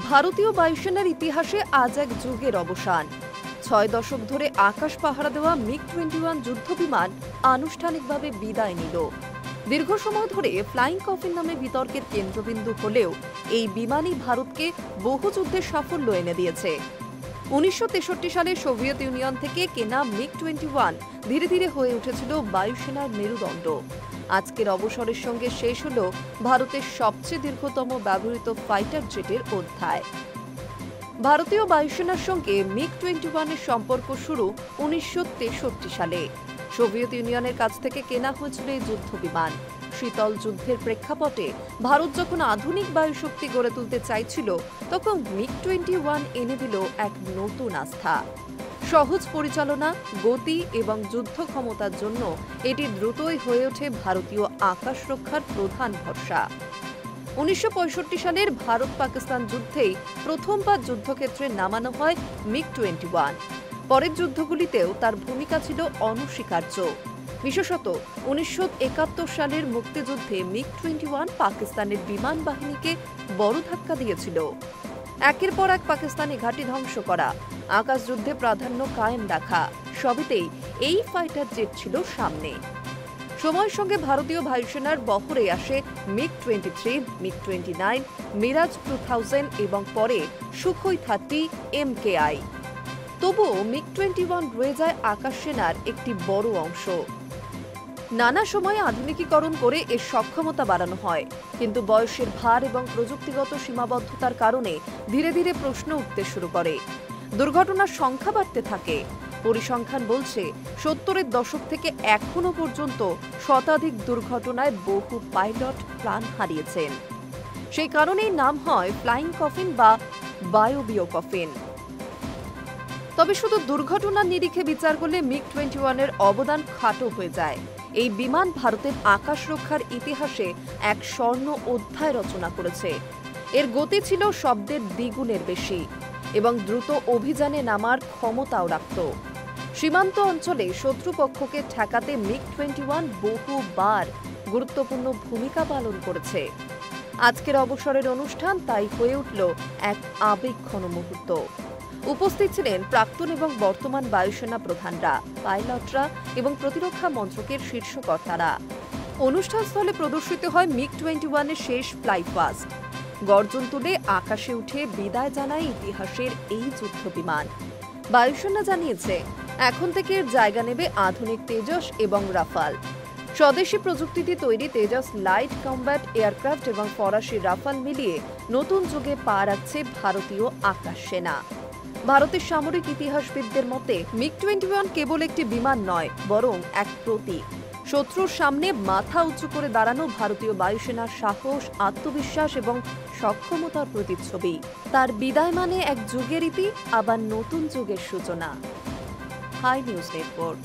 ভারতীয় বায়ুসেনার ইতিহাসে আজ এক যুগের অবসান। ৬ দশক ধরে আকাশ পাহারা দেওয়া মিগ-21 যুদ্ধবিমান আনুষ্ঠানিকভাবে বিদায় নিল। দীর্ঘ সময় ধরে ফ্লাইং কফিন নামে বিতর্কের কেন্দ্রবিন্দু হলেও এই বিমানই ভারতকে বহু যুদ্ধের সাফল্য এনে দিয়েছে। ১৯৬৩ সালে সোভিয়েত ইউনিয়ন থেকে কেনা মিগ-21 ধীরে ধীরে হয়ে উঠেছিল বায়ুসেনার মেরুদণ্ড। আজকের অবসরের সঙ্গে শেষ হল ভারতের সবচেয়ে দীর্ঘতম ব্যবহৃত ফাইটার জেটের অধ্যায়। ভারতীয় বায়ুসেনার সঙ্গে মিগ-21 এর সম্পর্ক শুরু ১৯৬৩ সালে। সোভিয়েত ইউনিয়নের কাছ থেকে কেনা হয়েছিল এই যুদ্ধবিমান। শীতল যুদ্ধের প্রেক্ষাপটে ভারত যখন আধুনিক বায়ুশক্তি গড়ে তুলতে চাইছিল, তখন মিগ-21 এনে দিল এক নতুন আস্থা। সহজ পরিচালনা, গতি এবং যুদ্ধ ক্ষমতার জন্য এটি দ্রুতই হয়ে ওঠে ভারতীয় আকাশ রক্ষার প্রধান ভরসা। ১৯৬৫ সালের ভারত-পাকিস্তান যুদ্ধেই প্রথমবার যুদ্ধক্ষেত্রে নামানো হয় মিগ-21। পরের যুদ্ধগুলিতেও তার ভূমিকা ছিল অনস্বীকার্য। বিশেষত ১৯৭১ সালের মুক্তিযুদ্ধে মিগ-21 পাকিস্তানের বিমান বাহিনীকে বড় ধাক্কা দিয়েছিল। একের পর এক পাকিস্তানি ঘাঁটি ধ্বংস করা, আকাশযুদ্ধে প্রাধান্য কায়েম রাখা, সবইতেই এই ফাইটার জেট ছিল সামনে। সময়ের সঙ্গে ভারতীয় বায়ুসেনার বহরে আসে মিগ-23, মিগ-29, মিরাজ 2000 এবং পরে সুখোই 30 MKI। তবুও মিগ-21 রয়ে যায় আকাশ সেনার একটি বড় অংশ। নানা সময়ে আধুনিকীকরণ করে এর সক্ষমতা বাড়ানো হয়, কিন্তু বয়সের ভার এবং প্রযুক্তিগত সীমাবদ্ধতার কারণে ধীরে ধীরে প্রশ্ন উঠতে শুরু করে। দুর্ঘটনার সংখ্যা বাড়তে থাকে। পরিসংখ্যান বলছে ৭০-এর দশক থেকে এখনো পর্যন্ত শতাধিক দুর্ঘটনায় বহু পাইলট প্রাণ হারিয়েছেন। সেই কারণেই নাম হয় ফ্লাইং কফিন বা বায়বীয় কফিন। তবে শুধু দুর্ঘটনার নিরিখে বিচার করলে মিগ-21 এর অবদান খাটো হয়ে যায়। এই বিমান ভারতের আকাশ রক্ষার ইতিহাসে এক স্বর্ণ অধ্যায় রচনা করেছে। এর গতি ছিল শব্দের দ্বিগুণের বেশি এবং দ্রুত অভিযানে নামার ক্ষমতাও রাখত। সীমান্ত অঞ্চলে শত্রুপক্ষকে ঠেকাতে মিগ-21 বহুবার গুরুত্বপূর্ণ ভূমিকা পালন করেছে। আজকের অবসরের অনুষ্ঠান তাই হয়ে উঠল এক আবেগঘন মুহূর্ত। উপস্থিত ছিলেন প্রাক্তন এবং বর্তমান বায়ুসেনা প্রধানরা, পাইলটরা এবং প্রতিরক্ষা মন্ত্রকের শীর্ষ কর্তারা। অনুষ্ঠানস্থলে প্রদর্শিত হয় মিগ-21 এর শেষ ফ্লাই পাস্ট। গর্জন তুলে আকাশে উঠে বিদায় জানায় ইতিহাসের এই যুদ্ধবিমান। বায়ুসেনা জানিয়েছে, এখন থেকে এর জায়গা নেবে আধুনিক তেজস এবং রাফাল। স্বদেশী প্রযুক্তিতে তৈরি তেজস লাইট কমব্যাট এয়ারক্রাফট এবং ফরাসি রাফাল মিলিয়ে নতুন যুগে পা রাখছে ভারতীয় আকাশ সেনা। ভারতের সামরিক ইতিহাসবিদদের মতে মিগ-21 কেবল একটি বিমান নয়, বরং এক প্রতীক। শত্রুর সামনে মাথা উঁচু করে দাঁড়ানো ভারতীয় বায়ুসেনার সাহস, আত্মবিশ্বাস এবং সক্ষমতার প্রতিচ্ছবি। তার বিদায় মানে এক যুগের ইতি, আবার নতুন যুগের সূচনা। Hi news network.